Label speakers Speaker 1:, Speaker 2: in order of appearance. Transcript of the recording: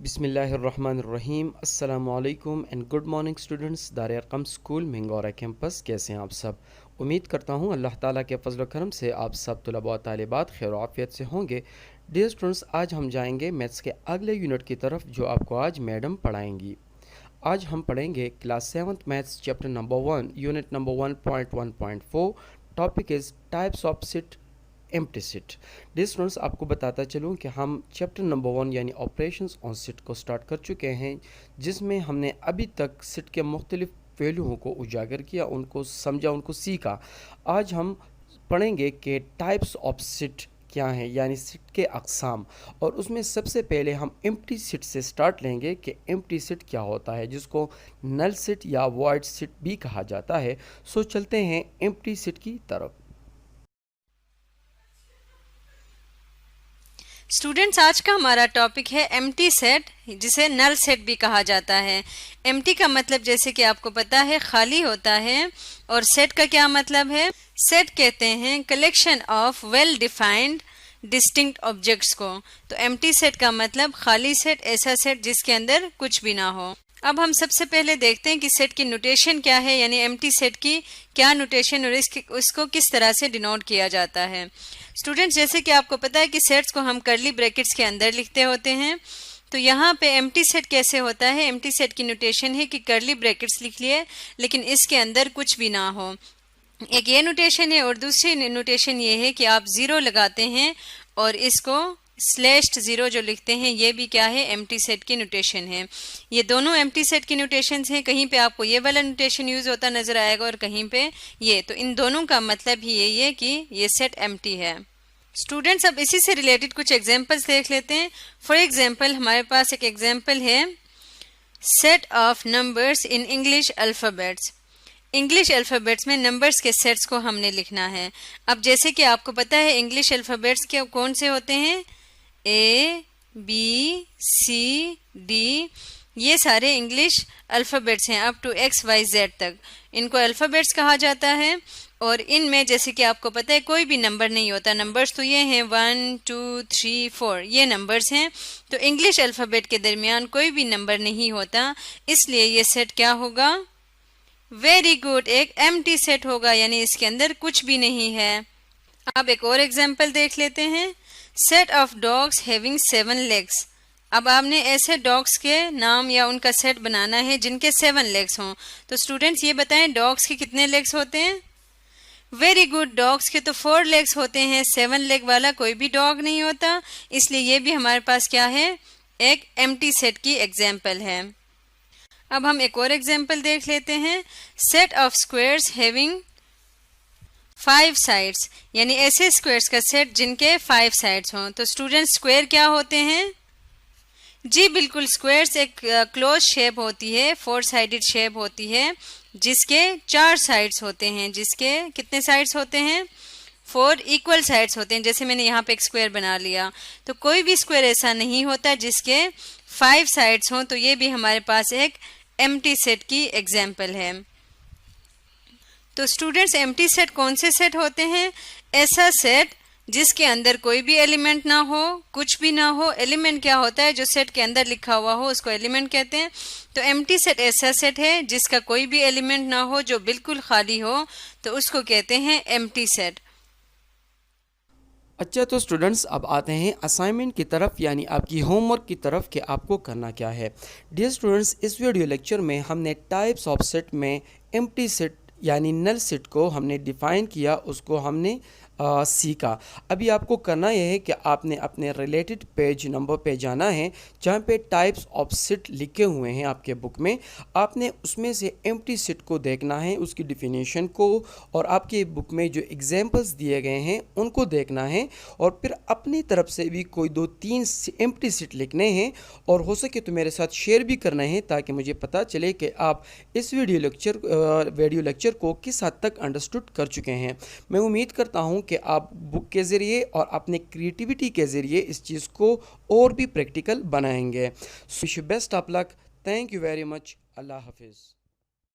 Speaker 1: بسم اللہ الرحمن الرحیم۔ السلام علیکم اینڈ گڈ مارننگ اسٹوڈنٹس۔ دار ارقم اسکول مینگورہ کیمپس، کیسے ہیں آپ سب؟ امید کرتا ہوں اللہ تعالیٰ کے فضل و کرم سے آپ سب طلباء و طالبات خیر و عافیت سے ہوں گے۔ ڈیئر اسٹوڈنٹس، آج ہم جائیں گے میتھس کے اگلے یونٹ کی طرف جو آپ کو آج میڈم پڑھائیں گی۔ آج ہم پڑھیں گے class 7 maths chapter number 1 unit number 1.1.4۔ Topic is types of set empty set. Dear students, آپ کو بتاتا چلوں کہ ہم چیپٹر نمبر 1 یعنی آپریشنز آن سیٹ کو سٹارٹ کر چکے ہیں، جس میں ہم نے ابھی تک سیٹ کے مختلف پہلوؤں کو اجاگر کیا، ان کو سمجھا، ان کو سیکھا۔ آج ہم پڑھیں گے کہ ٹائپس آف سیٹ کیا ہیں، یعنی سیٹ کے اقسام، اور اس میں سب سے پہلے ہم ایمپٹی سیٹ سے سٹارٹ لیں گے کہ ایمپٹی سیٹ کیا ہوتا ہے، جس کو نل سیٹ یا وائڈ سیٹ بھی کہا جاتا ہے۔ سو چلتے ہیں ایمپٹی سیٹ کی طرف۔
Speaker 2: اسٹوڈینٹس، آج کا ہمارا ٹاپک ہے ایمٹی سیٹ، جسے نل سیٹ بھی کہا جاتا ہے۔ ایمٹی کا مطلب جیسے کہ آپ کو پتا ہے خالی ہوتا ہے، اور سیٹ کا کیا مطلب ہے؟ سیٹ کہتے ہیں collection of well defined distinct objects کو۔ تو ایمٹی سیٹ کا مطلب خالی سیٹ، ایسا سیٹ جس کے اندر کچھ بھی نہ ہو۔ اب ہم سب سے پہلے دیکھتے ہیں کہ سیٹ کی نوٹیشن کیا ہے، یعنی ایمٹی سیٹ کی کیا نوٹیشن اور اس کو کس طرح سے ڈینوٹ کیا جاتا ہے۔ اسٹوڈنٹس، جیسے کہ آپ کو پتا ہے کہ سیٹس کو ہم کرلی بریکٹس کے اندر لکھتے ہوتے ہیں، تو یہاں پہ ایمٹی سیٹ کیسے ہوتا ہے؟ ایمٹی سیٹ کی نوٹیشن ہے کہ کرلی بریکٹس لکھ لیے لیکن اس کے اندر کچھ بھی نہ ہو۔ ایک یہ نوٹیشن ہے، اور دوسری نوٹیشن یہ ہے کہ آپ زیرو لگاتے ہیں اور اس کو سلیشڈ زیرو جو لکھتے ہیں، یہ بھی کیا ہے؟ ایمٹی سیٹ کی نوٹیشن ہے۔ یہ دونوں ایمٹی سیٹ کی نوٹیشنز ہیں، کہیں پہ آپ کو یہ والا نوٹیشن یوز ہوتا نظر آئے گا اور کہیں پہ یہ، تو ان دونوں کا مطلب ہی یہی ہے کہ یہ سیٹ ایمٹی ہے۔ اسٹوڈینٹس، اب اسی سے ریلیٹڈ کچھ ایگزامپلس دیکھ لیتے ہیں۔ فار ایگزامپل ہمارے پاس ایک ایگزامپل ہے set of numbers in English alphabets. English alphabets میں نمبرز کے سیٹس کو ہم نے لکھنا ہے۔ اب جیسے کہ آپ کو پتا ہے انگلش الفابیٹس کے کون سے ہوتے ہیں؟ اے، بی، سی، ڈی، یہ سارے انگلش الفابیٹس ہیں up to X Y Z تک، ان کو الفابیٹس کہا جاتا ہے۔ اور ان میں جیسے کہ آپ کو پتہ ہے کوئی بھی نمبر نہیں ہوتا، نمبرز تو یہ ہیں 1 2 3 4، یہ نمبرز ہیں، تو انگلش الفابیٹ کے درمیان کوئی بھی نمبر نہیں ہوتا، اس لیے یہ سیٹ کیا ہوگا؟ ویری گڈ، ایک ایمٹی سیٹ ہوگا، یعنی اس کے اندر کچھ بھی نہیں ہے۔ اب ایک اور ایگزامپل دیکھ لیتے ہیں، set of dogs having 7 legs. اب آپ نے ایسے ڈاگس کے نام یا ان کا سیٹ بنانا ہے جن کے 7 لیگس ہوں، تو اسٹوڈینٹس یہ بتائیں ڈاگس کے کتنے لیگس ہوتے ہیں؟ ویری گڈ، ڈاگس کے تو 4 لیگس ہوتے ہیں، 7 لیگ والا کوئی بھی ڈاگ نہیں ہوتا، اس لیے یہ بھی ہمارے پاس کیا ہے؟ ایک ایمٹی سیٹ کی ایگزامپل ہے۔ اب ہم ایک اور ایگزامپل دیکھ لیتے ہیں، set of squares having 5 sides, یعنی ایسے اسکوئرز کا سیٹ جن کے 5 سائڈس ہوں۔ تو اسٹوڈینٹس، اسکوئر کیا ہوتے ہیں؟ جی بالکل، اسکوئرز ایک کلوز شیپ ہوتی ہے، 4 سائڈڈ شیپ ہوتی ہے، جس کے 4 سائڈس ہوتے ہیں، جس کے کتنے سائڈس ہوتے ہیں؟ 4 ایکول سائڈس ہوتے ہیں۔ جیسے میں نے یہاں پہ ایک اسکوئر بنا لیا، تو کوئی بھی اسکوئر ایسا نہیں ہوتا جس کے 5 سائڈس ہوں، تو یہ بھی ہمارے پاس ایک ایمٹی سیٹ کی ایگزامپل ہے۔ تو اسٹوڈینٹس، ایمٹی سیٹ کون سے سیٹ ہوتے ہیں؟ ایسا سیٹ جس کے اندر کوئی بھی ایلیمنٹ نہ ہو، کچھ بھی نہ ہو۔ ایلیمنٹ کیا ہوتا ہے؟ جو سیٹ کے اندر لکھا ہوا ہو اس کو ایلیمنٹ کہتے ہیں۔ تو ایمٹی سیٹ ایسا سیٹ ہے جس کا کوئی بھی ایلیمنٹ نہ ہو، جو بالکل خالی ہو، تو اس کو کہتے ہیں ایمٹی سیٹ۔
Speaker 1: اچھا، تو اسٹوڈنٹس اب آتے ہیں اسائنمنٹ کی طرف، یعنی آپ کی ہوم ورک کی طرف کہ آپ کو کرنا کیا ہے۔ ڈیئر اسٹوڈنٹس، اس ویڈیو لیکچر میں ہم نے ٹائپس آف سیٹ میں ایمپٹی سیٹ یعنی نل سیٹ کو ہم نے ڈیفائن کیا، اس کو ہم نے سیکھا۔ ابھی آپ کو کرنا یہ ہے کہ آپ نے اپنے ریلیٹڈ پیج نمبر پہ جانا ہے جہاں پہ ٹائپس آف سیٹ لکھے ہوئے ہیں آپ کے بک میں۔ آپ نے اس میں سے ایمپٹی سیٹ کو دیکھنا ہے، اس کی ڈیفینیشن کو، اور آپ کے بک میں جو ایگزامپلس دیے گئے ہیں ان کو دیکھنا ہے، اور پھر اپنی طرف سے بھی کوئی 2-3 ایمپٹی سیٹ لکھنے ہیں، اور ہو سکے تو میرے ساتھ شیئر بھی کرنا ہے تاکہ مجھے پتہ چلے کہ آپ اس ویڈیو لیکچر کو کس حد تک انڈرسٹوڈ کر چکے ہیں۔ میں امید کرتا ہوں کہ آپ بک کے ذریعے اور اپنے کریٹیوٹی کے ذریعے اس چیز کو اور بھی پریکٹیکل بنائیں گے۔ Best of luck, thank you very much, اللہ حافظ۔